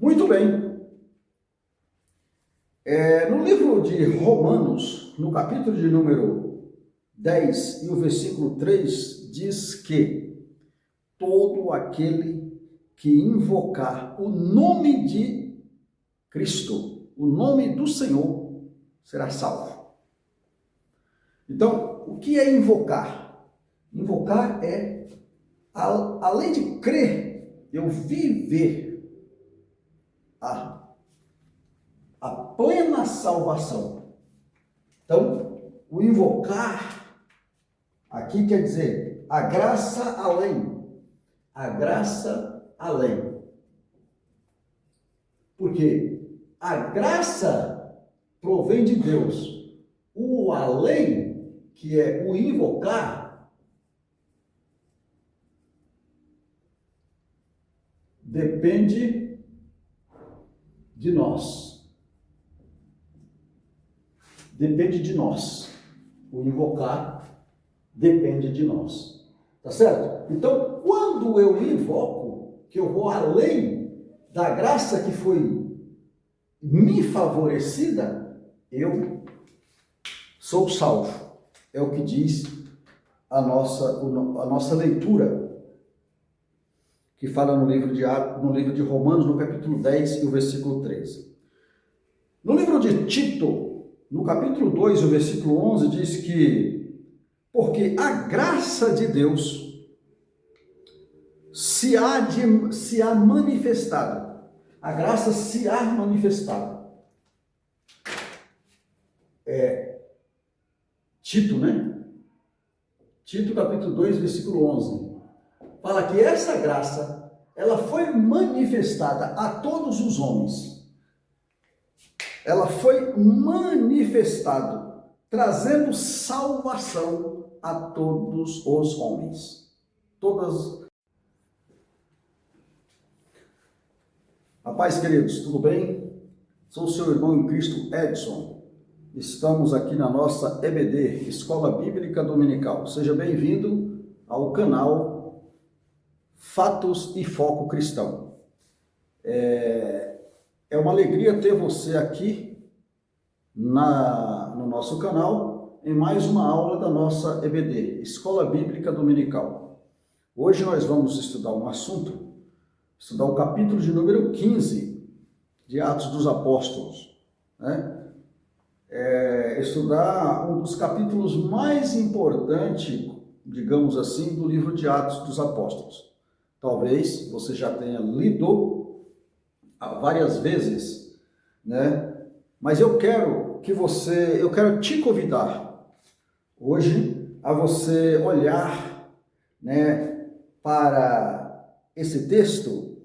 Muito bem. No livro de Romanos, no capítulo de número 10 e o versículo 3, diz que todo aquele que invocar o nome de Cristo, o nome do Senhor, será salvo. Então, o que é invocar? Invocar é, além de crer, eu viver a plena salvação. Então, o invocar aqui quer dizer a graça além. A graça além. Porque a graça provém de Deus. O além, que é o invocar, depende de nós. Depende de nós. O invocar depende de nós. Tá certo? Então, quando eu invoco, que eu vou além da graça que foi me favorecida, eu sou salvo. É o que diz a nossa leitura, que fala no livro de Romanos, no capítulo 10 e o versículo 13. No livro de Tito, no capítulo 2, o versículo 11, diz que porque a graça de Deus se há manifestado. A graça se há manifestado. Tito, né? Tito, capítulo 2, versículo 11. Fala que essa graça, ela foi manifestada a todos os homens. Ela foi manifestada, trazendo salvação a todos os homens. Rapaz, queridos, tudo bem? Sou o seu irmão em Cristo, Edson. Estamos aqui na nossa EBD, Escola Bíblica Dominical. Seja bem-vindo ao canal Fatos e Foco Cristão. É uma alegria ter você aqui no nosso canal em mais uma aula da nossa EBD, Escola Bíblica Dominical. Hoje nós vamos estudar um assunto, estudar o capítulo de número 15 de Atos dos Apóstolos, né? Estudar um dos capítulos mais importantes, digamos assim, do livro de Atos dos Apóstolos. Talvez você já tenha lido várias vezes, né? Mas eu quero te convidar hoje a você olhar, né, para esse texto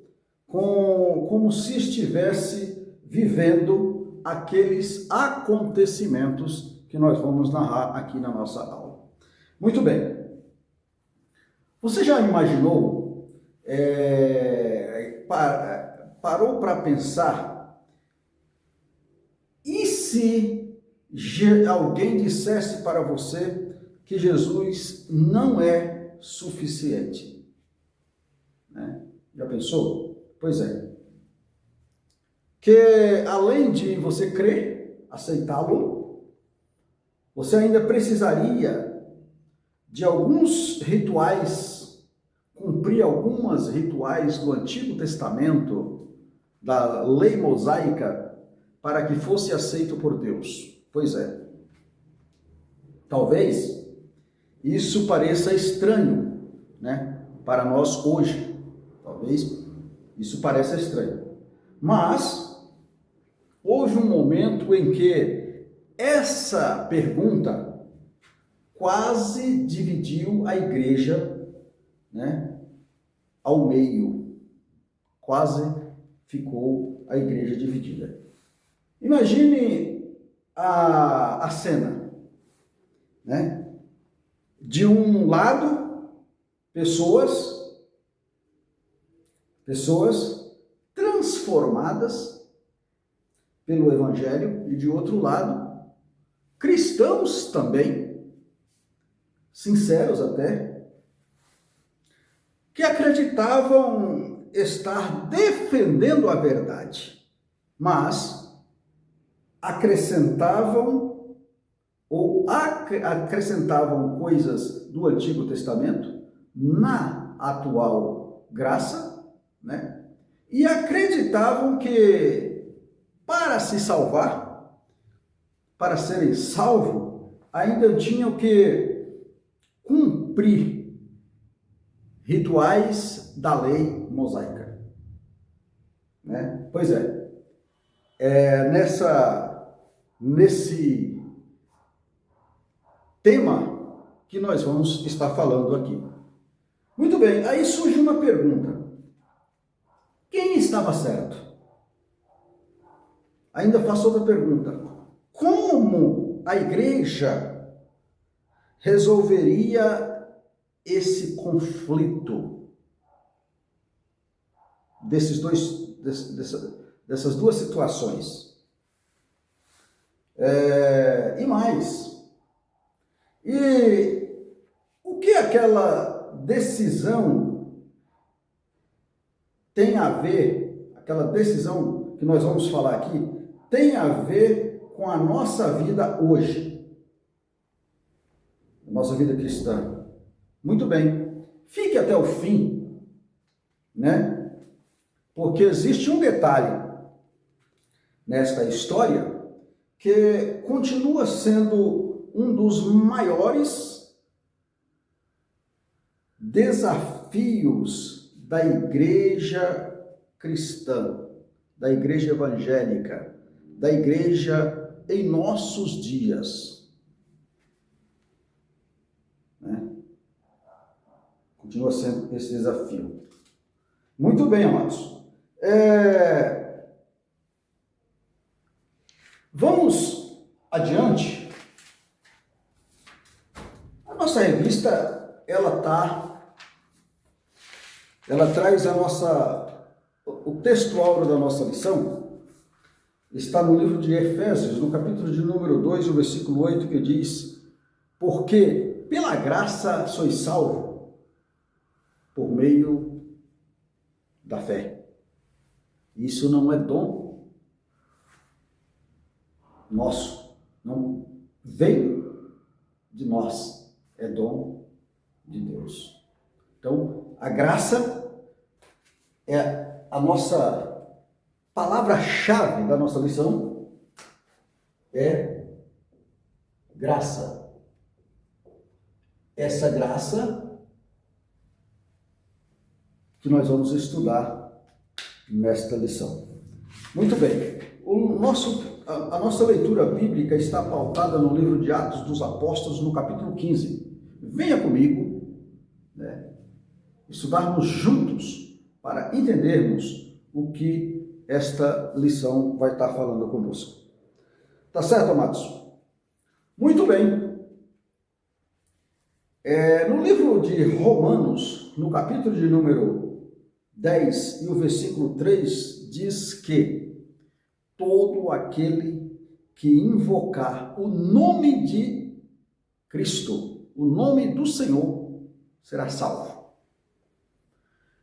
como se estivesse vivendo aqueles acontecimentos que nós vamos narrar aqui na nossa aula. Muito bem. Você já imaginou, parou para pensar, e se alguém dissesse para você que Jesus não é suficiente? Né? Já pensou? Pois é. Que além de você crer, aceitá-lo, você ainda precisaria de alguns rituais, cumprir alguns rituais do Antigo Testamento, da lei mosaica, para que fosse aceito por Deus. Pois é. Talvez isso pareça estranho, né, para nós hoje. Talvez isso pareça estranho. Mas houve um momento em que essa pergunta quase dividiu a igreja, né, ao meio. Quase ficou a igreja dividida. Imagine a cena, né? De um lado, pessoas transformadas pelo Evangelho, e de outro lado, cristãos também, sinceros até, que acreditavam estar defendendo a verdade, mas acrescentavam coisas do Antigo Testamento na atual graça, né? E acreditavam que para se salvar, para serem salvos, ainda tinham que cumprir rituais da lei mosaica, né? Pois nesse tema que nós vamos estar falando aqui. Muito bem, aí surge uma pergunta: quem estava certo? Ainda faço outra pergunta: como a igreja resolveria esse conflito dessas duas situações? E mais, o que aquela decisão tem a ver, aquela decisão que nós vamos falar aqui, tem a ver com a nossa vida hoje, a nossa vida cristã? Muito bem, fique até o fim, né? Porque existe um detalhe nesta história que continua sendo um dos maiores desafios da igreja cristã, da igreja evangélica, da igreja em nossos dias, né? Continua sendo esse desafio. Muito bem, amados. Vamos adiante. A nossa revista, ela traz o textual da nossa lição. Está no livro de Efésios, no capítulo de número 2, o versículo 8, que diz: porque pela graça sois salvos, por meio da fé. Isso não é dom nosso, não veio de nós, é dom de Deus. Então, a graça é a nossa palavra-chave da nossa lição, é graça. Essa graça que nós vamos estudar nesta lição. Muito bem, a nossa leitura bíblica está pautada no livro de Atos dos Apóstolos, no capítulo 15. Venha comigo, né, estudarmos juntos para entendermos o que esta lição vai estar falando conosco. Tá certo, amados? Muito bem. No livro de Romanos, no capítulo de número 10 e o versículo 3, diz que todo aquele que invocar o nome de Cristo, o nome do Senhor, será salvo.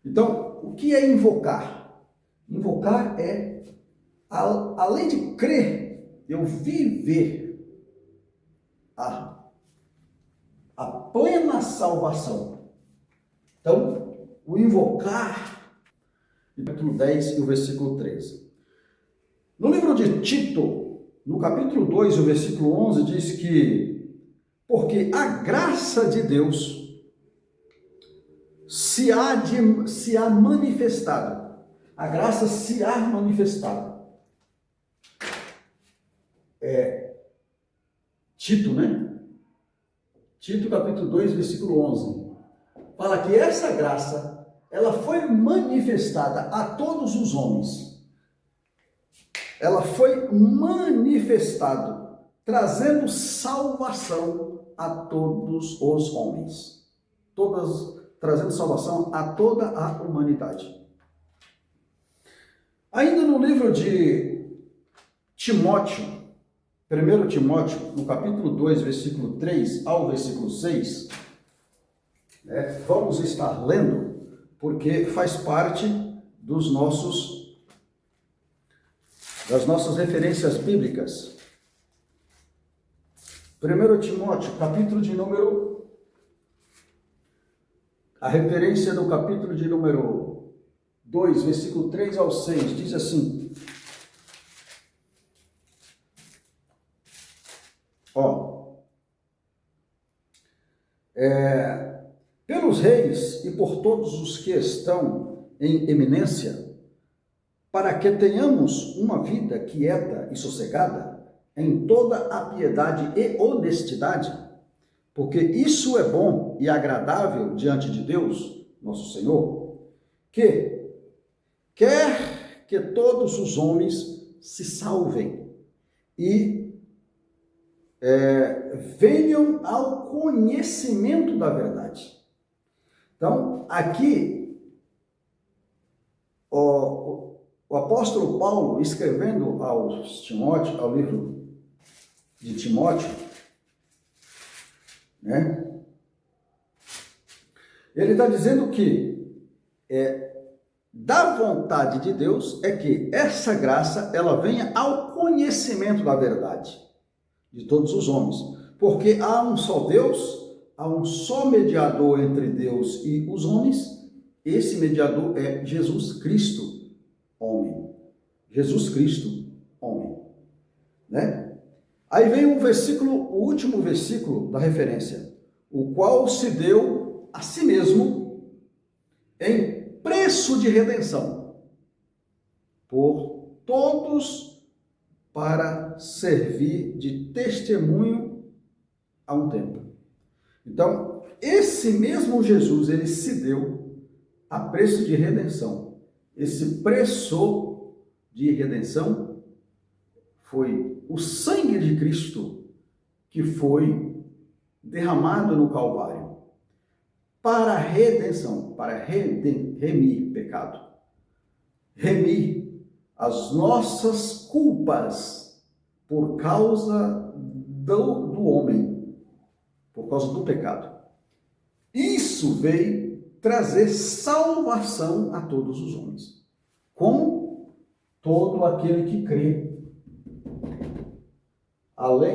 Então, o que é invocar? Invocar é, além de crer, eu viver a plena salvação. Então, o invocar, capítulo 10 e o versículo 13. No livro de Tito, no capítulo 2, o versículo 11, diz que porque a graça de Deus se há manifestado. A graça se há manifestado. Tito, né? Tito, capítulo 2, versículo 11. Fala que essa graça, ela foi manifestada a todos os homens. Ela foi manifestada, trazendo salvação a todos os homens. Trazendo salvação a toda a humanidade. Ainda no livro de Timóteo, 1 Timóteo, no capítulo 2, versículo 3 ao versículo 6, vamos estar lendo, porque faz parte das nossas referências bíblicas. 1 Timóteo, capítulo de número... A referência do capítulo de número 2, versículo 3 ao 6, diz assim: pelos reis e por todos os que estão em eminência, para que tenhamos uma vida quieta e sossegada, em toda a piedade e honestidade, porque isso é bom e agradável diante de Deus, nosso Senhor, que quer que todos os homens se salvem e venham ao conhecimento da verdade. Então, aqui, o apóstolo Paulo, escrevendo ao livro de Timóteo, né? Ele está dizendo que da vontade de Deus é que essa graça ela venha ao conhecimento da verdade de todos os homens, porque há um só Deus, há um só mediador entre Deus e os homens. Esse mediador é Jesus Cristo, homem. Jesus Cristo, homem, né? Aí vem o último versículo da referência, o qual se deu a si mesmo em preço de redenção por todos, para servir de testemunho a um tempo. Então, esse mesmo Jesus, ele se deu a preço de redenção. Esse preço de redenção foi o sangue de Cristo que foi derramado no Calvário para a redenção, para remir pecado, remir as nossas culpas por causa do homem, por causa do pecado. Isso veio trazer salvação a todos os homens. Como? Todo aquele que crê,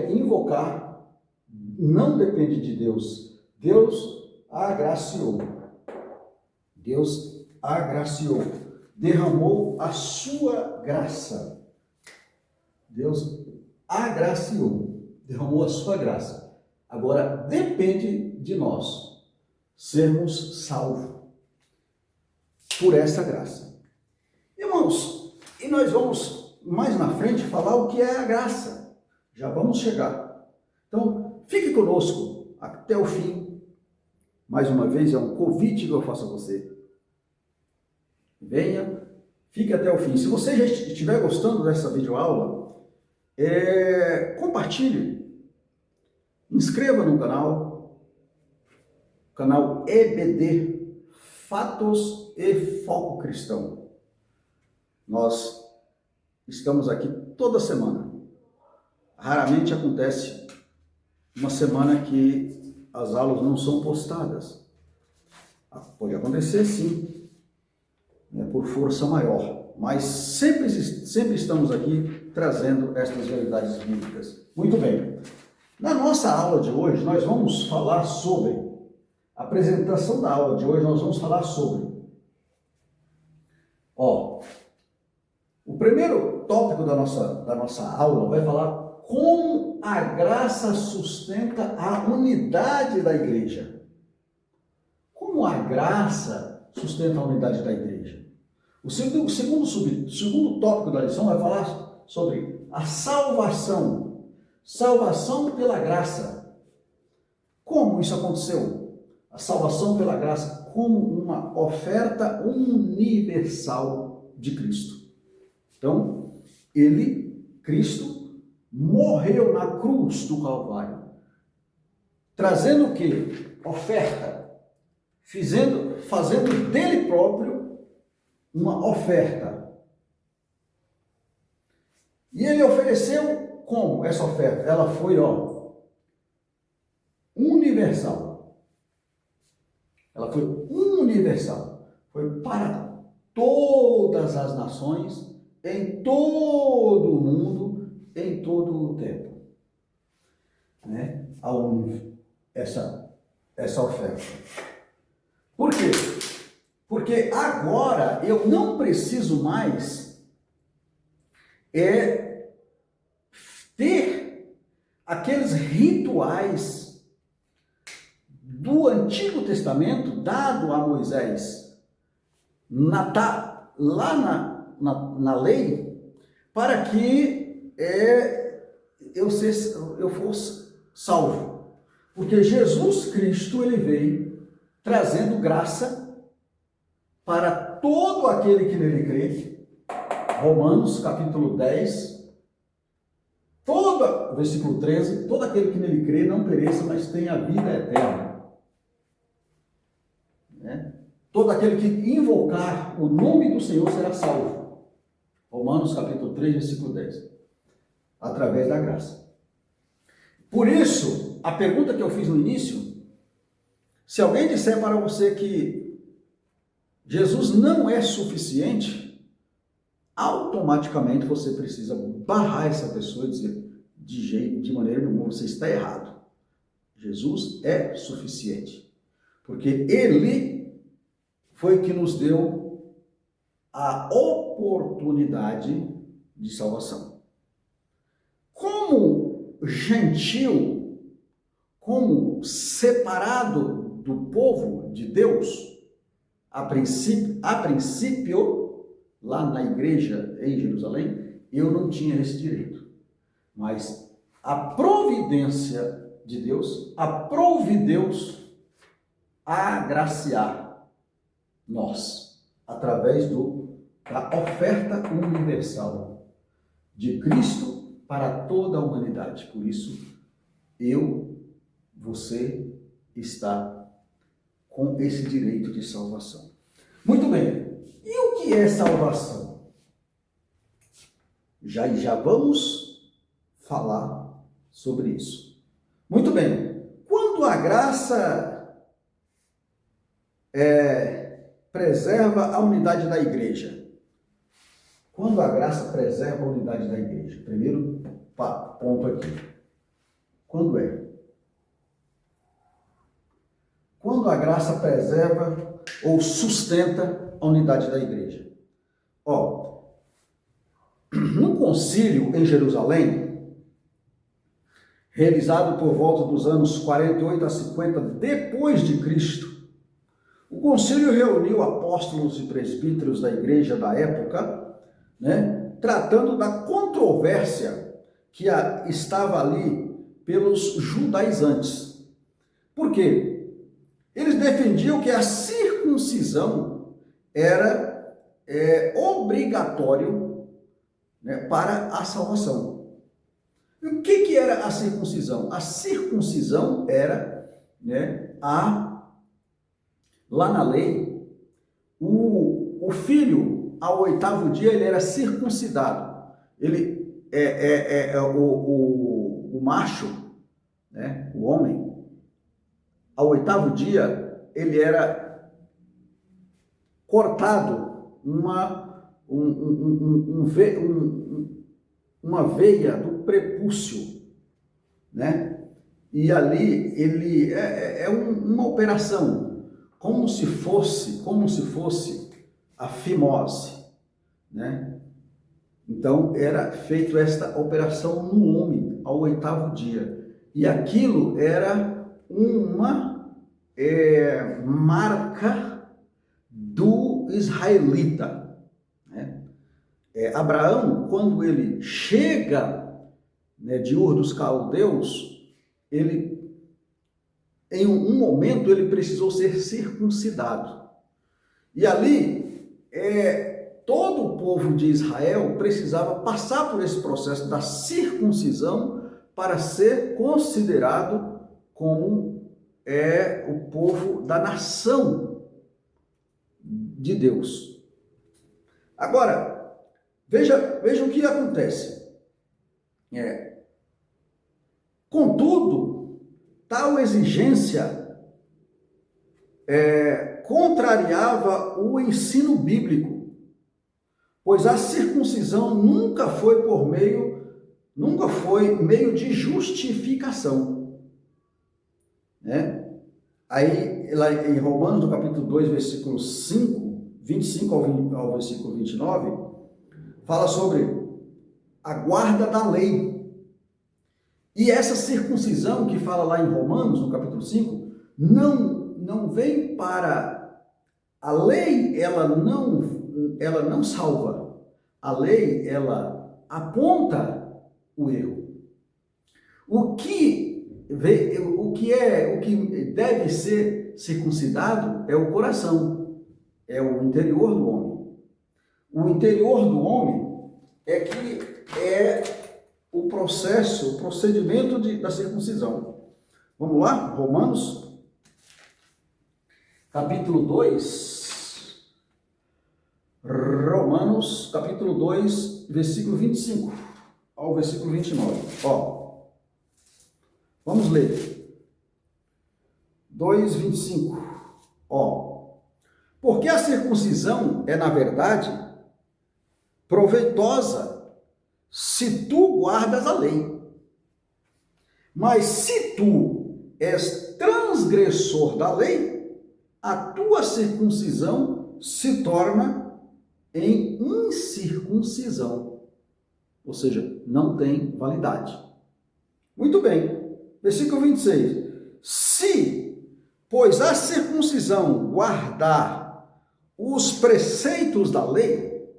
invocar, não depende de Deus. Deus agraciou. Deus agraciou. Derramou a sua graça. Deus agraciou, derramou a sua graça. Agora depende de nós sermos salvos por essa graça. Irmãos, e nós vamos mais na frente falar o que é a graça. Já vamos chegar. Então, fique conosco até o fim. Mais uma vez, é um convite que eu faço a você. Venha, fique até o fim. Se você já estiver gostando dessa videoaula, compartilhe, inscreva no canal EBD, Fatos e Foco Cristão. Nós estamos aqui toda semana. Raramente acontece uma semana que as aulas não são postadas. Pode acontecer sim, por força maior, mas sempre estamos aqui trazendo estas verdades bíblicas. Muito bem, na nossa aula de hoje nós vamos falar sobre, a apresentação da aula de hoje nós vamos falar sobre, o primeiro tópico da nossa aula vai falar como a graça sustenta a unidade da igreja. Como a graça sustenta a unidade da igreja. O segundo tópico da lição vai falar sobre a salvação. Salvação pela graça. Como isso aconteceu? A salvação pela graça como uma oferta universal de Cristo. Então, Cristo, morreu na cruz do Calvário, trazendo o quê? Oferta. Fazendo dele próprio uma oferta. E ele ofereceu como essa oferta? Ela foi, universal. Ela foi universal. Foi para todas as nações, em todo o mundo, em todo o tempo. Né? Essa oferta. Por quê? Porque agora eu não preciso mais ter aqueles rituais do Antigo Testamento dado a Moisés lá na lei, para que eu fosse salvo. Porque Jesus Cristo, ele veio trazendo graça para todo aquele que nele crê. Romanos capítulo 10, versículo 13, todo aquele que nele crê não pereça, mas tenha vida eterna. Né? Todo aquele que invocar o nome do Senhor será salvo. Romanos capítulo 3, versículo 10. Através da graça. Por isso, a pergunta que eu fiz no início, se alguém disser para você que Jesus não é suficiente, automaticamente você precisa barrar essa pessoa e dizer, de maneira nenhuma, você está errado. Jesus é suficiente. Porque Ele foi que nos deu a oportunidade de salvação. Como gentil, como separado do povo de Deus, a princípio, lá na igreja em Jerusalém, eu não tinha esse direito. Mas a providência de Deus, aprove Deus a agraciar nós, através da oferta universal de Cristo para toda a humanidade. Por isso, você está com esse direito de salvação. Muito bem. E o que é salvação? Já vamos falar sobre isso. Muito bem. Quando a graça preserva a unidade da igreja. Quando a graça preserva a unidade da igreja. Primeiro ponto aqui. Quando é? Quando a graça preserva ou sustenta a unidade da igreja. No concílio em Jerusalém, realizado por volta dos anos 48 a 50 depois de Cristo, o concílio reuniu apóstolos e presbíteros da igreja da época, né, tratando da controvérsia que estava ali pelos judaizantes. Por quê? Eles defendiam que a circuncisão era obrigatório, né, para a salvação. E o que era a circuncisão? A circuncisão era, né, lá na lei, o filho, ao 8º dia, ele era circuncidado. Ele o macho, né, o homem, ao 8º dia, ele era cortado uma veia do prepúcio, né? E ali ele uma operação, como se fosse a fimose, né? Então era feita esta operação no homem ao 8º dia, e aquilo era uma marca do israelita, né? Abraão, quando ele chega, né, de Ur dos Caldeus, em um momento ele precisou ser circuncidado. E ali, todo o povo de Israel precisava passar por esse processo da circuncisão para ser considerado como o povo da nação de Deus. Agora, veja o que acontece. Contudo, tal exigência contrariava o ensino bíblico pois a circuncisão nunca foi meio de justificação, né? Aí, lá em Romanos, no capítulo 2, versículo 25 ao versículo 29, fala sobre a guarda da lei. E essa circuncisão que fala lá em Romanos, no capítulo 5, não vem para... A lei, ela não salva. A lei, ela aponta o erro. O que deve ser circuncidado é o coração, é o interior do homem. O interior do homem é o procedimento da circuncisão. Vamos lá? Romanos, capítulo 2. Romanos, capítulo 2, versículo 25 ao versículo 29. Ó, vamos ler. 2:25. Ó, porque a circuncisão é, na verdade, proveitosa se tu guardas a lei. Mas se tu és transgressor da lei, a tua circuncisão se torna em incircuncisão. Ou seja, não tem validade. Muito bem. Versículo 26. Se, pois a circuncisão guardar os preceitos da lei,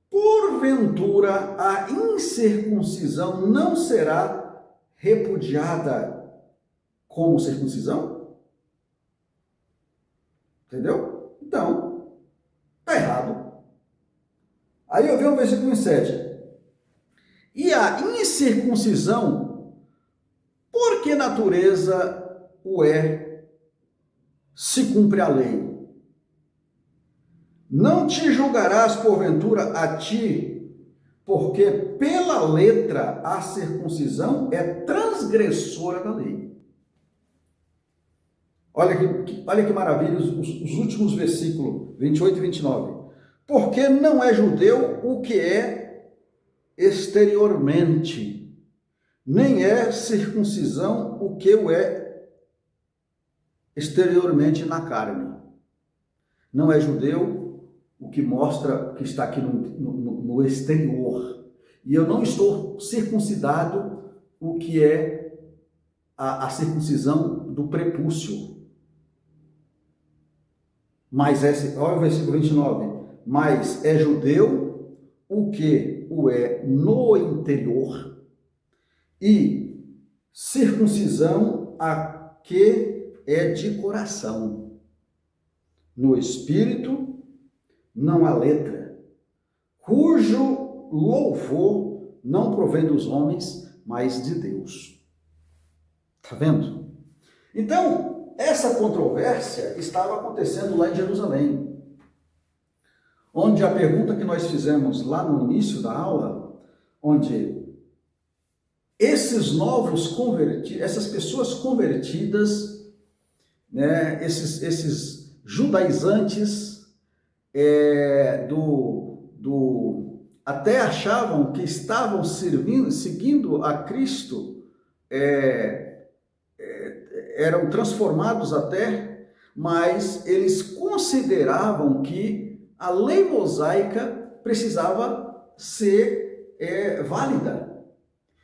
porventura a incircuncisão não será repudiada como circuncisão? Entendeu? Então, está errado. Aí eu vejo o versículo 27. E a incircuncisão, por que natureza o é, se cumpre a lei? Não te julgarás porventura a ti, porque pela letra a circuncisão é transgressora da lei. Olha que maravilha os últimos versículos, 28 e 29. Porque não é judeu o que é exteriormente, nem é circuncisão o que o é exteriormente na carne. Não é judeu o que mostra que está aqui no exterior. E eu não estou circuncidado o que é a circuncisão do prepúcio. Mas olha o versículo 29. Mas é judeu o que o é no interior, e circuncisão a que é de coração, no espírito, não a letra, cujo louvor não provém dos homens, mas de Deus. Está vendo? Então, essa controvérsia estava acontecendo lá em Jerusalém, onde a pergunta que nós fizemos lá no início da aula, onde esses novos convertidos, essas pessoas convertidas, né, esses judaizantes, até achavam que estavam seguindo a Cristo, eram transformados até, mas eles consideravam que a lei mosaica precisava ser válida.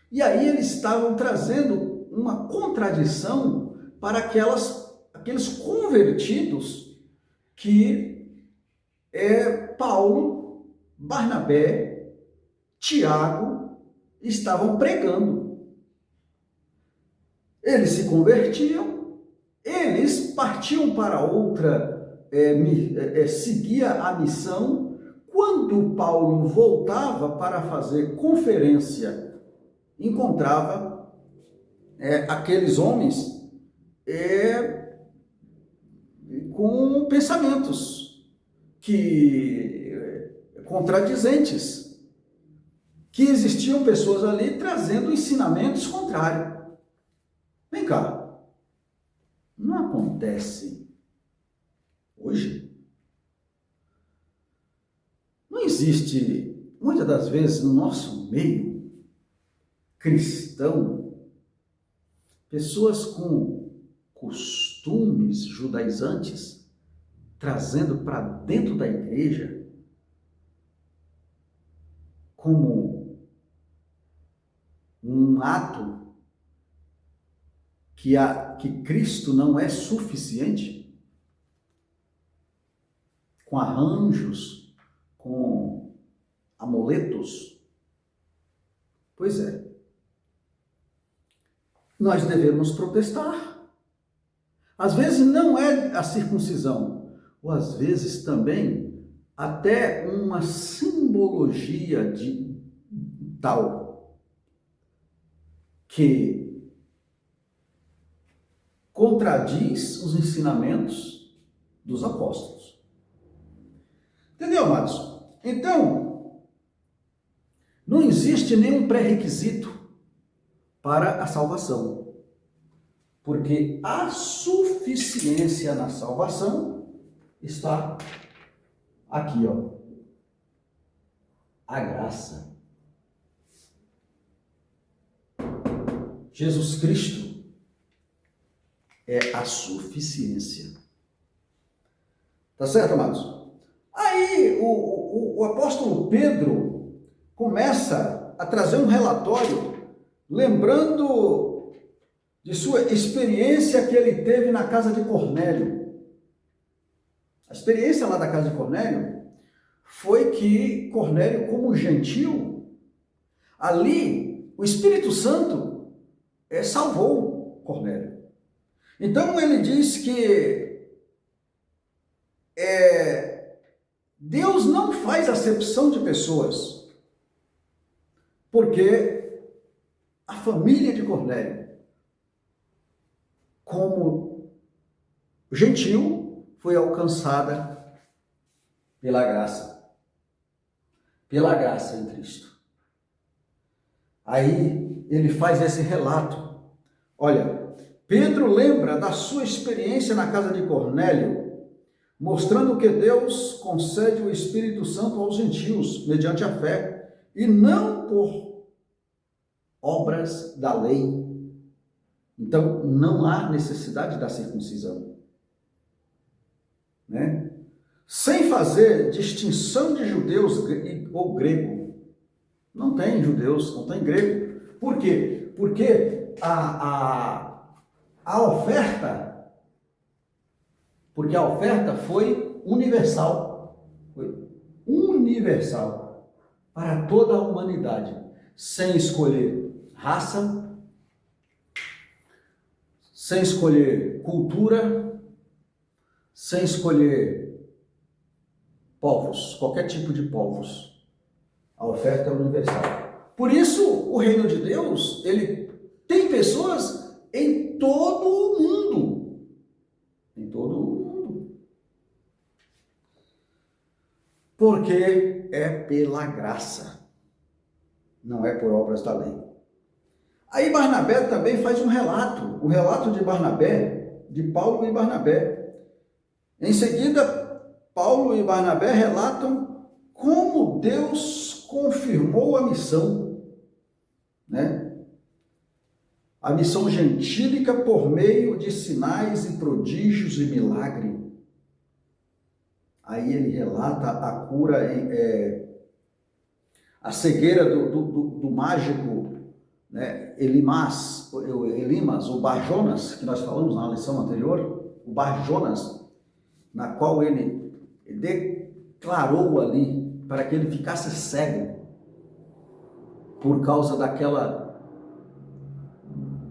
E aí eles estavam trazendo uma contradição para aqueles convertidos que Paulo, Barnabé, Tiago estavam pregando. Eles se convertiam, eles partiam para outra, seguia a missão. Quando Paulo voltava para fazer conferência, encontrava aqueles homens com pensamentos contradizentes, que existiam pessoas ali trazendo ensinamentos contrários. Vem cá, não acontece hoje? Não existe, muitas das vezes, no nosso meio cristão, pessoas com costumes judaizantes, trazendo para dentro da igreja como um ato que Cristo não é suficiente, com arranjos, com amuletos. Pois é, nós devemos protestar. Às vezes não é a circuncisão, ou às vezes também até uma simbologia de tal que contradiz os ensinamentos dos apóstolos. Entendeu, amados? Então, não existe nenhum pré-requisito para a salvação, porque a suficiência na salvação está aqui, ó. A graça. Jesus Cristo é a suficiência. Tá certo, amados? Aí o apóstolo Pedro começa a trazer um relatório, lembrando de sua experiência que ele teve na casa de Cornélio. A experiência lá da casa de Cornélio foi que Cornélio, como gentil, ali o Espírito Santo salvou Cornélio. Então ele diz que Deus não faz acepção de pessoas, porque a família de Cornélio, como gentil, foi alcançada pela graça em Cristo. Aí ele faz esse relato. Olha, Pedro lembra da sua experiência na casa de Cornélio, mostrando que Deus concede o Espírito Santo aos gentios, mediante a fé, e não por obras da lei. Então, não há necessidade da circuncisão, né? Sem fazer distinção de judeus ou grego. Não tem judeus, não tem grego. Por quê? Porque a oferta foi universal. Foi universal para toda a humanidade, sem escolher raça, sem escolher cultura, sem escolher povos, qualquer tipo de povos. A oferta é universal. Por isso, o reino de Deus, ele tem pessoas em todo o mundo. Em todo o mundo. Porque é pela graça, não é por obras da lei. Aí Barnabé também faz um relato, o relato de Barnabé, de Paulo e Barnabé. Em seguida, Paulo e Barnabé relatam como Deus confirmou a missão, né? A missão gentílica por meio de sinais e prodígios e milagre. Aí ele relata a cura, a cegueira do mágico, né? Elimas, o Bar-Jonas, que nós falamos na lição anterior, o Bar-Jonas, na qual ele declarou ali para que ele ficasse cego por causa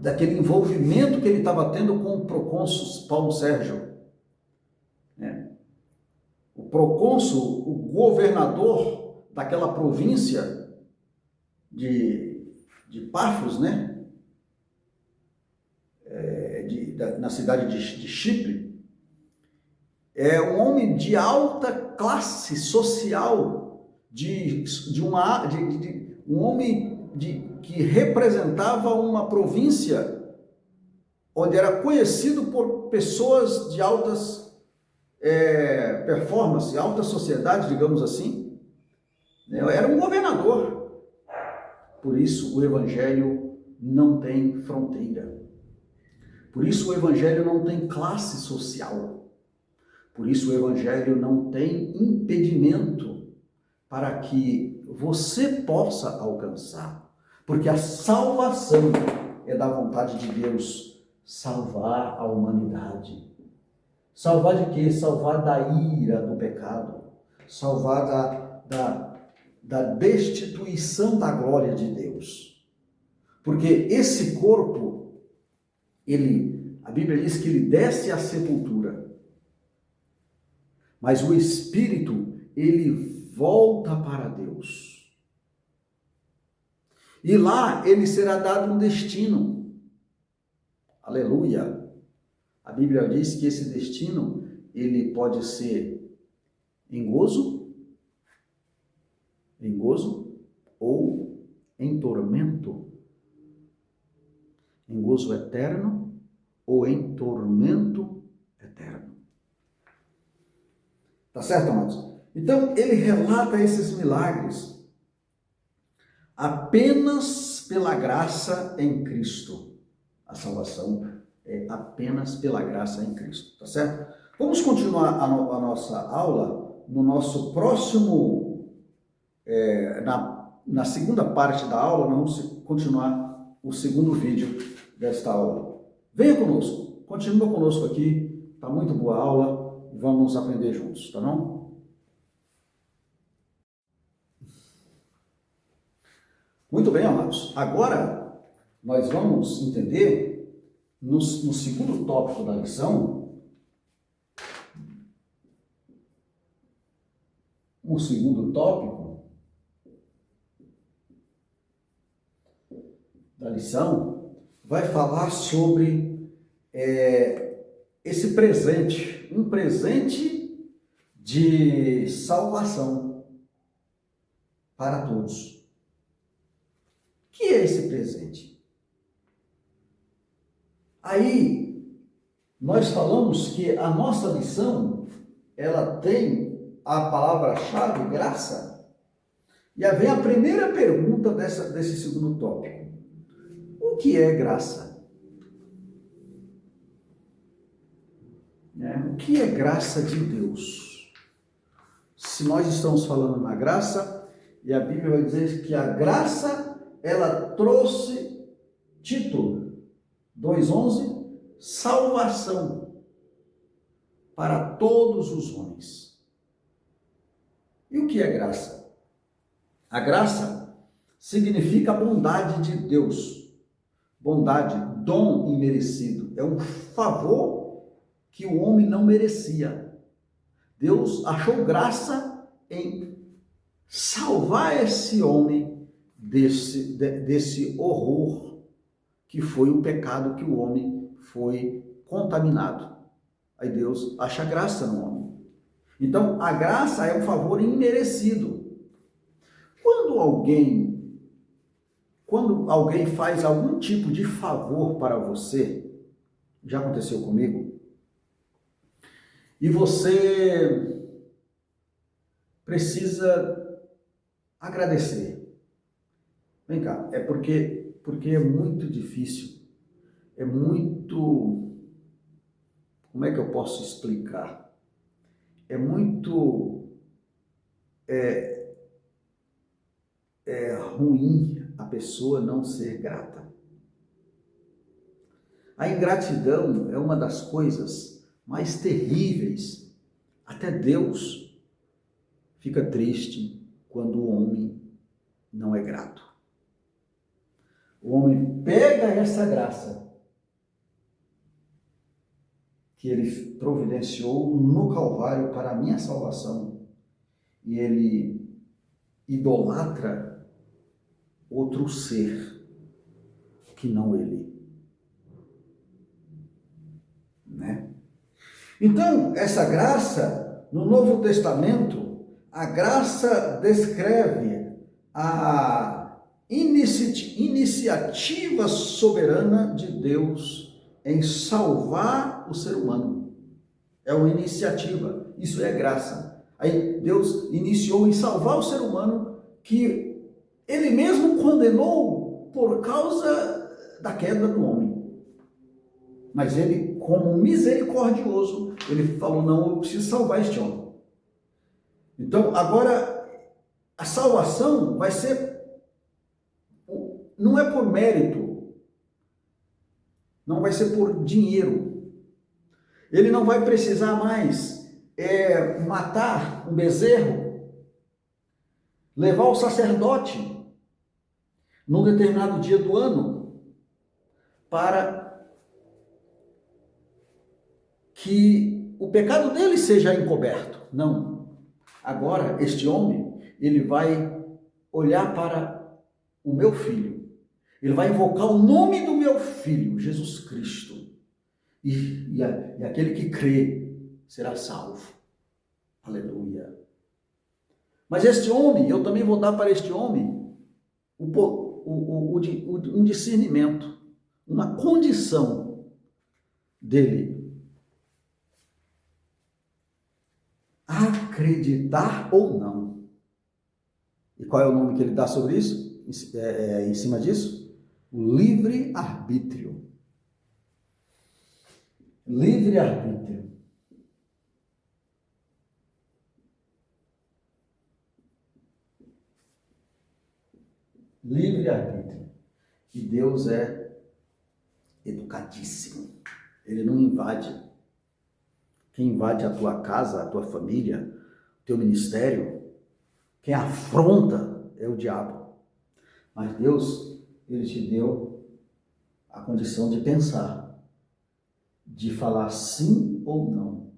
daquele envolvimento que ele estava tendo com o procônsul Paulo Sérgio, né? O procônsul, o governador daquela província de Pafos, né? Na cidade de Chipre, é um homem de alta classe social, um homem que representava uma província onde era conhecido por pessoas de altas performance, alta sociedade, digamos assim, Eu era um governador. Por isso o Evangelho não tem fronteira. Por isso o Evangelho não tem classe social. Por isso o Evangelho não tem impedimento para que você possa alcançar. Porque a salvação é da vontade de Deus, salvar a humanidade. Salvar de quê? Salvar da ira do pecado. Salvar da destituição da glória de Deus. Porque esse corpo, a Bíblia diz que ele desce à sepultura. Mas o espírito, ele volta para Deus. E lá ele será dado um destino. Aleluia! A Bíblia diz que esse destino, ele pode ser em gozo ou em tormento. Em gozo eterno ou em tormento eterno. Tá certo, amados? Então, ele relata esses milagres apenas pela graça em Cristo. A salvação é apenas pela graça em Cristo, tá certo? Vamos continuar a nossa aula no nosso próximo, na segunda parte da aula, nós vamos continuar o segundo vídeo desta aula. Venha conosco, continua conosco aqui, tá muito boa a aula. Vamos aprender juntos, tá bom? Muito bem, amados. Agora, nós vamos entender, no segundo tópico da lição, o segundo tópico da lição vai falar sobre esse presente, um presente de salvação para todos. O que é esse presente? Aí, nós falamos que a nossa lição, ela tem a palavra-chave graça. E aí vem a primeira pergunta desse segundo tópico. O que é graça? O que é graça de Deus? Se nós estamos falando na graça, e a Bíblia vai dizer que a graça, ela trouxe, Tito 2,11, salvação para todos os homens. E o que é graça? A graça significa a bondade de Deus. Bondade, dom imerecido. É um favor que o homem não merecia. Deus achou graça em salvar esse homem desse horror que foi o pecado que o homem foi contaminado. Aí Deus acha graça no homem. Então, a graça é um favor imerecido. Quando alguém faz algum tipo de favor para você, já aconteceu comigo, e você precisa agradecer. Vem cá, é porque é muito difícil, como é que eu posso explicar? É muito ruim a pessoa não ser grata. A ingratidão é uma das coisas mais terríveis. Até Deus fica triste quando o homem não é grato. O homem pega essa graça que ele providenciou no Calvário para a minha salvação e ele idolatra outro ser que não ele. Né? Então, essa graça, no Novo Testamento, a graça descreve a iniciativa soberana de Deus em salvar o ser humano. É uma iniciativa, isso é graça. Aí Deus iniciou em salvar o ser humano que ele mesmo condenou por causa da queda do homem. Mas ele, como misericordioso, ele falou, não, eu preciso salvar este homem. Então, agora, a salvação vai ser, não é por mérito, não vai ser por dinheiro. Ele não vai precisar mais matar um bezerro, levar o sacerdote num determinado dia do ano para que o pecado dele seja encoberto. Não. Agora, este homem, ele vai olhar para o meu filho. Ele vai invocar o nome do meu filho, Jesus Cristo. E aquele que crê será salvo. Aleluia. Mas este homem, eu também vou dar para este homem um discernimento, uma condição dele acreditar ou não. E qual é o nome que ele dá sobre isso? Em cima disso? O livre-arbítrio. Livre-arbítrio. Livre-arbítrio. E Deus é educadíssimo. Ele não invade. Quem invade a tua casa, a tua família, o teu ministério, quem afronta é o diabo. Mas Deus, ele te deu a condição de pensar, de falar sim ou não.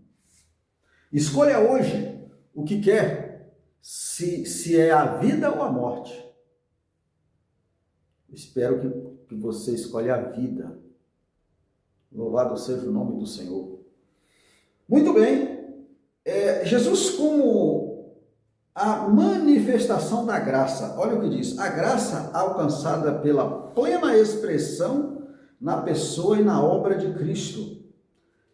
Escolha hoje o que quer, se é a vida ou a morte. Espero que você escolha a vida. Louvado seja o nome do Senhor. Muito bem, Jesus como a manifestação da graça, olha o que diz, a graça alcançada pela plena expressão na pessoa e na obra de Cristo,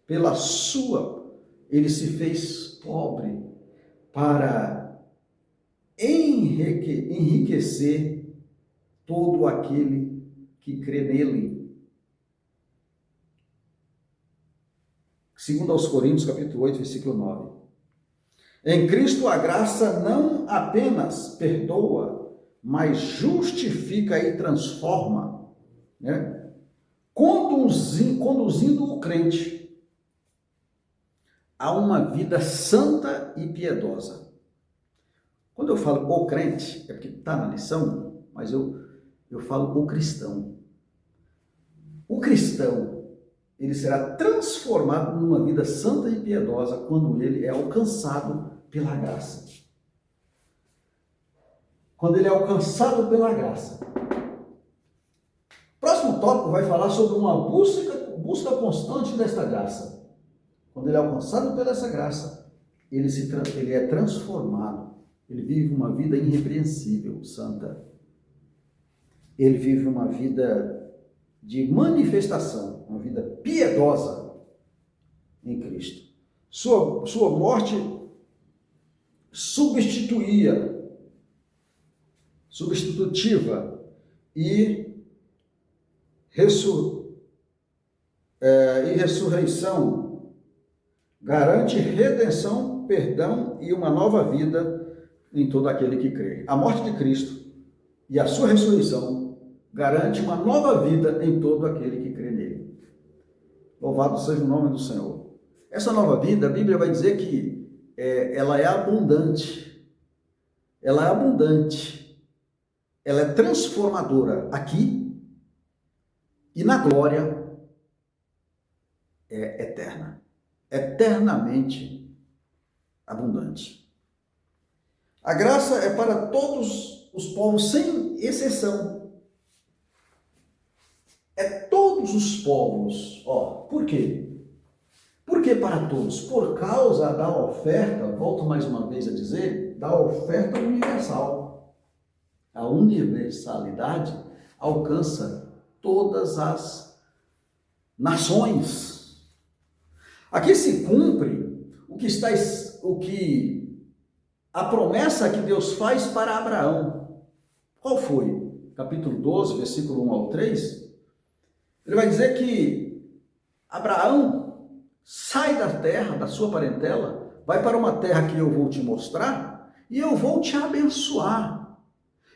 pela sua, ele se fez pobre para enriquecer todo aquele que crê nele. Segundo aos Coríntios, capítulo 8, versículo 9. Em Cristo a graça não apenas perdoa, mas justifica e transforma, né? Conduzindo o crente a uma vida santa e piedosa. Quando eu falo o crente, é porque está na lição, mas eu falo o cristão. O cristão, ele será transformado numa vida santa e piedosa quando ele é alcançado pela graça. Quando ele é alcançado pela graça. Próximo tópico vai falar sobre uma busca constante desta graça. Quando ele é alcançado pela essa graça, ele é transformado. Ele vive uma vida irrepreensível, santa. Ele vive uma vida de manifestação, uma vida piedosa em Cristo. Sua morte substitutiva e ressurreição garante redenção, perdão e uma nova vida em todo aquele que crê. A morte de Cristo e a sua ressurreição garante uma nova vida em todo aquele que crê nele. Louvado seja o nome do Senhor. Essa nova vida, a Bíblia vai dizer que ela é abundante. Ela é abundante. Ela é transformadora aqui e na glória é eterna. Eternamente abundante. A graça é para todos os povos, sem exceção. É todos os povos. Por quê? Por que para todos? Por causa da oferta, volto mais uma vez a dizer, da oferta universal. A universalidade alcança todas as nações. Aqui se cumpre a promessa que Deus faz para Abraão. Qual foi? Capítulo 12, versículo 1 ao 3. Ele vai dizer que Abraão sai da terra, da sua parentela, vai para uma terra que eu vou te mostrar e eu vou te abençoar.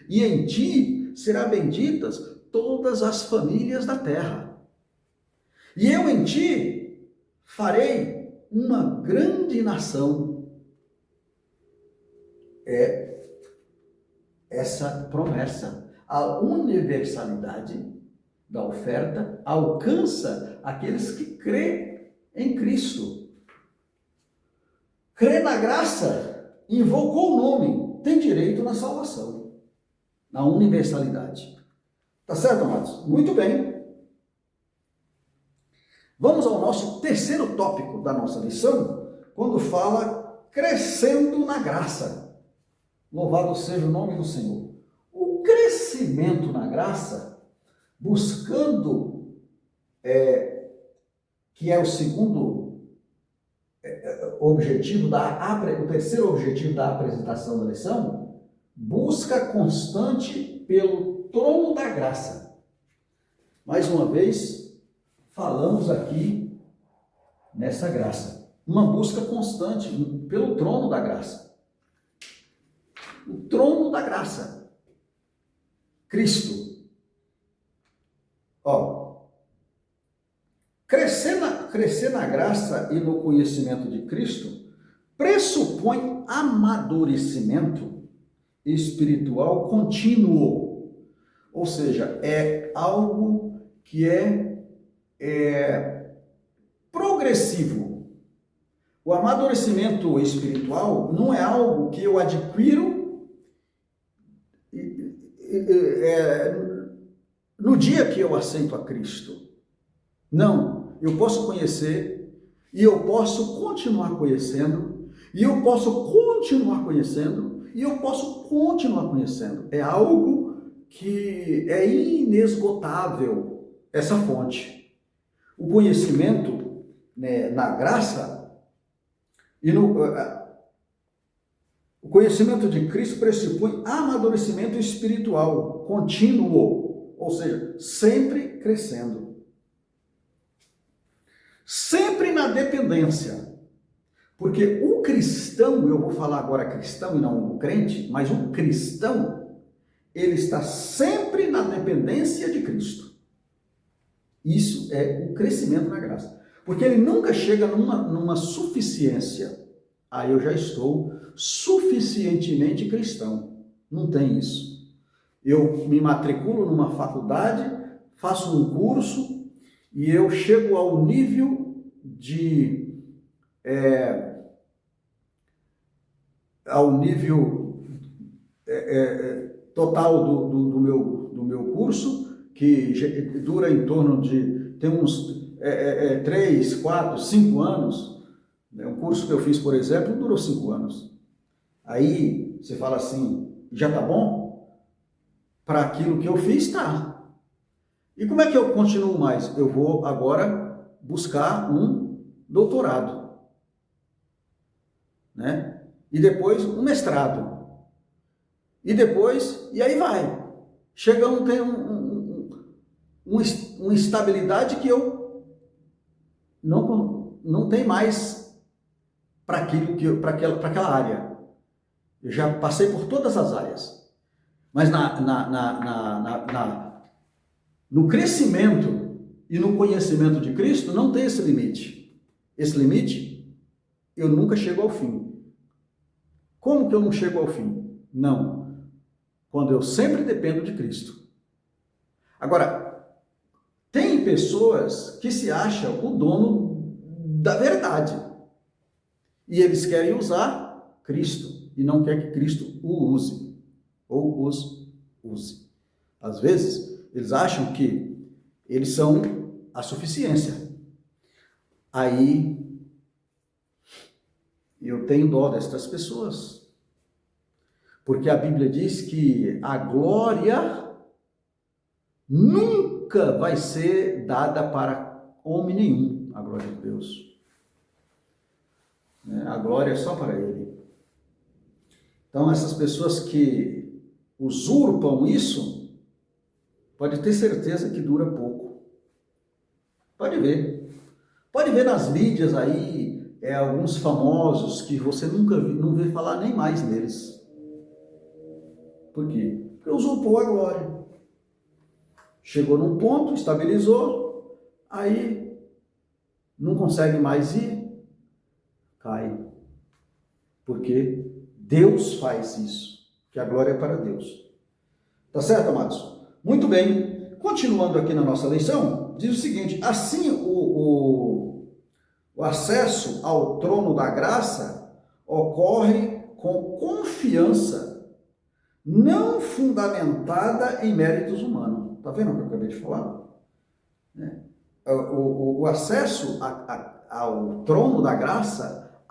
E em ti serão benditas todas as famílias da terra. E eu em ti farei uma grande nação. É essa promessa. A universalidade da oferta alcança aqueles que crêem em Cristo. Crê na graça, invocou o nome, tem direito na salvação, na universalidade. Tá certo, amados? Muito bem. Vamos ao nosso terceiro tópico da nossa lição, quando fala crescendo na graça. Louvado seja o nome do Senhor. O crescimento na graça, buscando, que é o segundo objetivo, o terceiro objetivo da apresentação da lição, busca constante pelo trono da graça. Mais uma vez, falamos aqui nessa graça. Uma busca constante pelo trono da graça. O trono da graça. Cristo. Crescer na graça e no conhecimento de Cristo pressupõe amadurecimento espiritual contínuo. Ou seja, é algo que é progressivo. O amadurecimento espiritual não é algo que eu adquiro no dia que eu aceito a Cristo. Não, eu posso conhecer e eu posso continuar conhecendo e eu posso continuar conhecendo e eu posso continuar conhecendo. É algo que é inesgotável, essa fonte. O conhecimento, né, na graça e o conhecimento de Cristo pressupõe amadurecimento espiritual contínuo, ou seja, sempre crescendo. Sempre na dependência. Porque o cristão, eu vou falar agora cristão e não o crente, mas o cristão, ele está sempre na dependência de Cristo. Isso é o crescimento na graça. Porque ele nunca chega numa suficiência. Aí eu já estou suficientemente cristão. Não tem isso. Eu me matriculo numa faculdade, faço um curso e eu chego ao nível total do meu curso, que dura em torno de, tem uns 3, 4, 5 anos. Um curso que eu fiz, por exemplo, durou 5 anos. Aí você fala assim, já tá bom? Para aquilo que eu fiz, tá. E como é que eu continuo mais? Eu vou agora buscar um doutorado, né? E depois um mestrado. E depois, e aí vai. Chega tem uma estabilidade que eu não tenho mais para aquela área. Eu já passei por todas as áreas. Mas no crescimento e no conhecimento de Cristo não tem esse limite. Esse limite, eu nunca chego ao fim. Como que eu não chego ao fim? Não. Quando eu sempre dependo de Cristo. Agora, tem pessoas que se acham o dono da verdade. E eles querem usar Cristo e não quer que Cristo o use ou os use. Às vezes, eles acham que eles são a suficiência. Aí, eu tenho dó destas pessoas. Porque a Bíblia diz que a glória nunca vai ser dada para homem nenhum, a glória de Deus. A glória é só para Ele. Então, essas pessoas que usurpam isso, pode ter certeza que dura pouco. Pode ver. Pode ver nas mídias aí, alguns famosos que você não vê falar nem mais neles. Por quê? Porque usurpou a glória. Chegou num ponto, estabilizou, aí não consegue mais ir, cai. Porque Deus faz isso, que a glória é para Deus. Tá certo, amados? Muito bem. Continuando aqui na nossa leição, diz o seguinte: assim o acesso ao trono da graça ocorre com confiança, não fundamentada em méritos humanos. Tá vendo o que eu acabei de falar? O acesso ao trono da graça,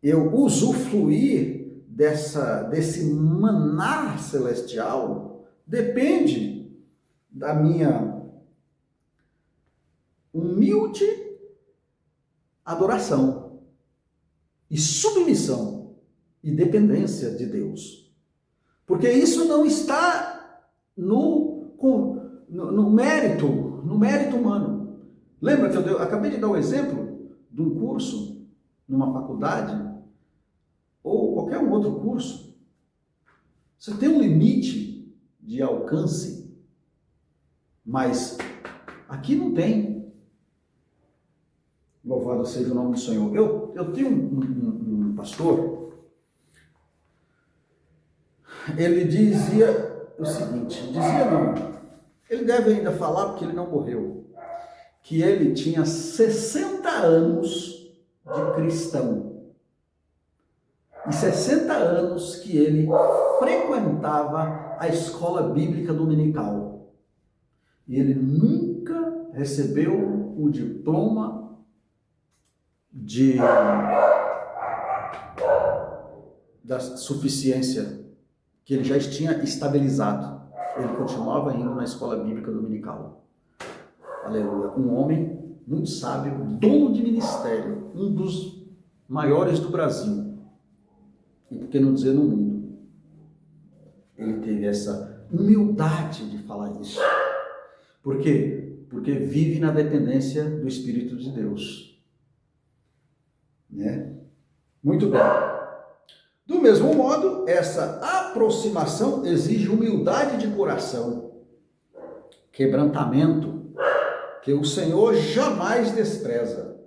eu usufruir desse maná celestial, depende da minha humilde adoração e submissão e dependência de Deus. Porque isso não está no mérito humano. Lembra que eu acabei de dar um exemplo de um curso numa faculdade ou qualquer um outro curso? Você tem um limite de alcance, mas aqui não tem. Louvado seja o nome do Senhor. Eu tenho um pastor, ele dizia o seguinte, ele deve ainda falar porque ele não morreu, que ele tinha 60 anos de cristão e 60 anos que ele frequentava a escola bíblica dominical. E ele nunca recebeu o diploma da suficiência que ele já tinha estabilizado. Ele continuava indo na escola bíblica dominical. Aleluia. Um homem muito sábio, dono de ministério, um dos maiores do Brasil. E por que não dizer no mundo? Ele teve essa humildade de falar isso. Por quê? Porque vive na dependência do Espírito de Deus. Né? Muito bem. Do mesmo modo, essa aproximação exige humildade de coração, quebrantamento, que o Senhor jamais despreza.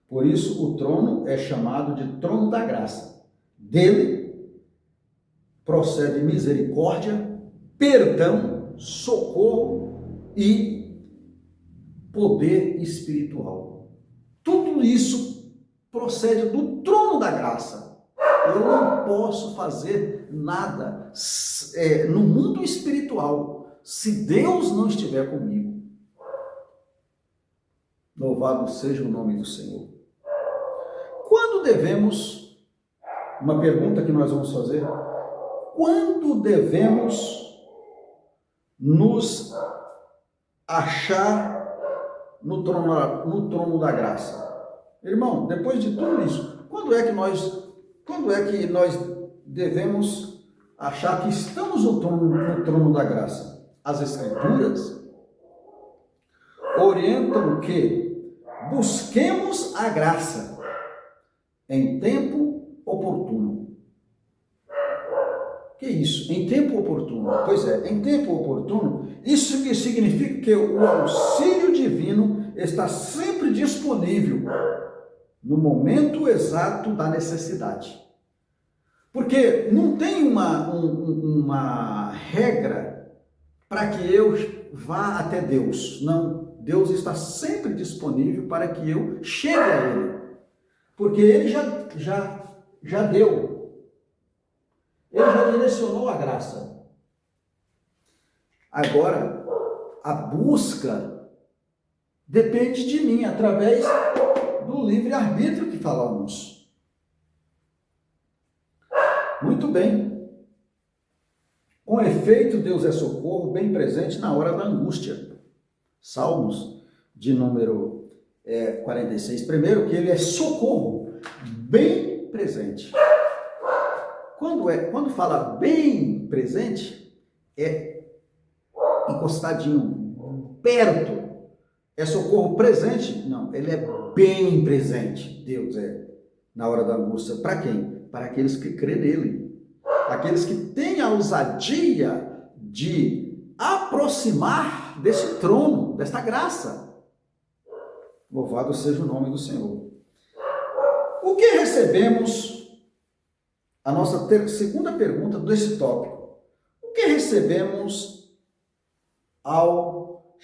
Por isso, o trono é chamado de trono da graça. Dele procede misericórdia, perdão, socorro e poder espiritual. Tudo isso procede do trono da graça. Eu não posso fazer nada no mundo espiritual se Deus não estiver comigo. Louvado seja o nome do Senhor. Quando devemos, uma pergunta que nós vamos fazer, quando devemos nos achar no trono da graça? Irmão, depois de tudo isso, quando é que nós devemos achar que estamos no trono da graça? As Escrituras orientam que busquemos a graça em tempo oportuno. Que isso? Em tempo oportuno? Pois é, em tempo oportuno, isso que significa que o auxílio divino está sempre disponível no momento exato da necessidade. Porque não tem uma regra para que eu vá até Deus. Não, Deus está sempre disponível para que eu chegue a Ele. Porque Ele já deu. Ele já direcionou a graça. Agora, a busca depende de mim, através do livre-arbítrio que falamos. Muito bem. Com efeito, Deus é socorro bem presente na hora da angústia. Salmos de número 46. Primeiro, que ele é socorro bem presente. Quando fala bem presente, é encostadinho, perto. É socorro presente? Não, ele é bem presente. Deus é na hora da angústia. Para quem? Para aqueles que crêem nele. Aqueles que têm a ousadia de aproximar desse trono, desta graça. Louvado seja o nome do Senhor. O que recebemos? A nossa segunda pergunta desse tópico. O que recebemos ao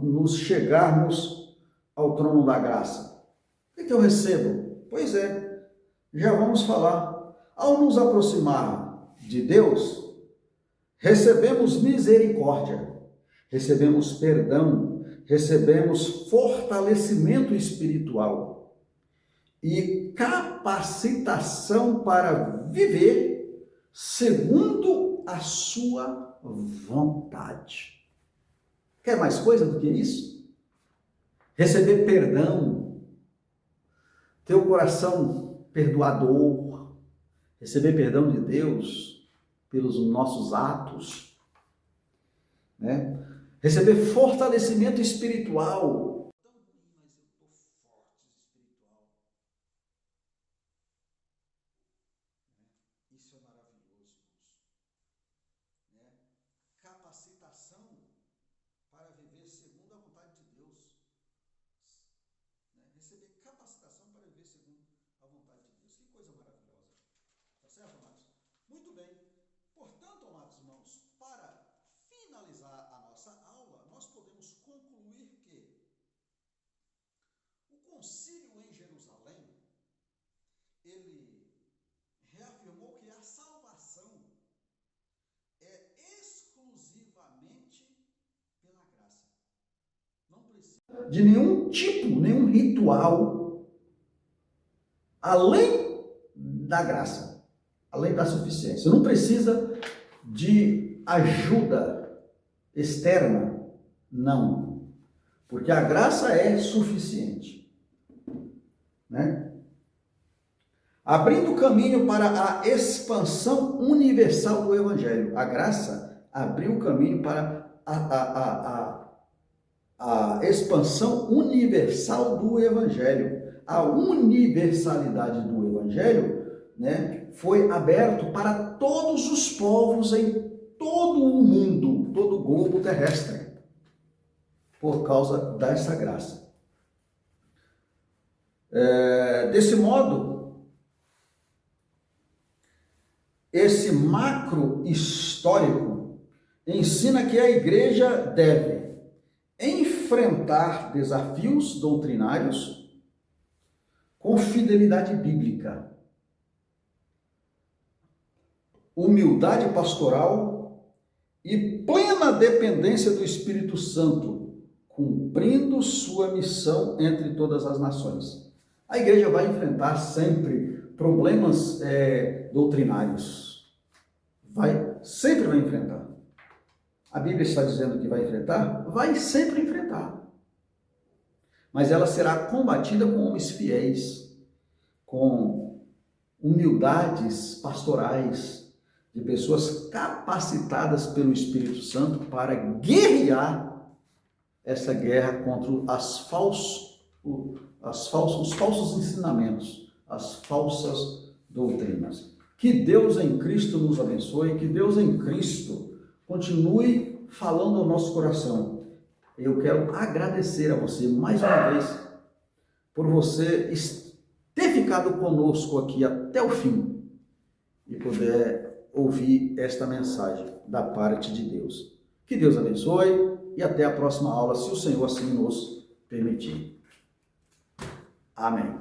nos chegarmos ao trono da graça? O que eu recebo? Pois é, já vamos falar. Ao nos aproximar de Deus, recebemos misericórdia, recebemos perdão, recebemos fortalecimento espiritual e capacitação para viver segundo a sua vontade. Quer mais coisa do que isso? Receber perdão, ter o coração perdoador, receber perdão de Deus pelos nossos atos, né? Receber fortalecimento espiritual. Tão ruim, mas eu estou forte espiritual. Isso é maravilhoso, irmãos. Né? Capacitação para viver segundo a vontade de Deus. Né? Receber capacitação para viver segundo a vontade de Deus. Que coisa maravilhosa. Tá certo, amados? Muito bem. Portanto, amados irmãos, para finalizar a nossa aula, nós podemos concluir que o concílio em Jerusalém, ele reafirmou que a salvação é exclusivamente pela graça. Não precisa de nenhum tipo, nenhum ritual, além da graça. Além da suficiência. Não precisa de ajuda externa, não. Porque a graça é suficiente. Né? Abrindo caminho para a expansão universal do Evangelho. A graça abriu o caminho para a expansão universal do Evangelho. A universalidade do Evangelho, né, foi aberto para todos os povos em todo o mundo, todo o globo terrestre, por causa dessa graça. Desse modo, esse macro histórico ensina que a igreja deve enfrentar desafios doutrinários com fidelidade bíblica, humildade pastoral e plena dependência do Espírito Santo, cumprindo sua missão entre todas as nações. A igreja vai enfrentar sempre problemas doutrinários. Sempre vai enfrentar. A Bíblia está dizendo que vai enfrentar? Vai sempre enfrentar. Mas ela será combatida com homens fiéis, com humildades pastorais, de pessoas capacitadas pelo Espírito Santo para guerrear essa guerra contra os falsos ensinamentos, as falsas doutrinas. Que Deus em Cristo nos abençoe, que Deus em Cristo continue falando ao nosso coração. Eu quero agradecer a você mais uma vez por você ter ficado conosco aqui até o fim e poder ouvir esta mensagem da parte de Deus. Que Deus abençoe e até a próxima aula, se o Senhor assim nos permitir. Amém.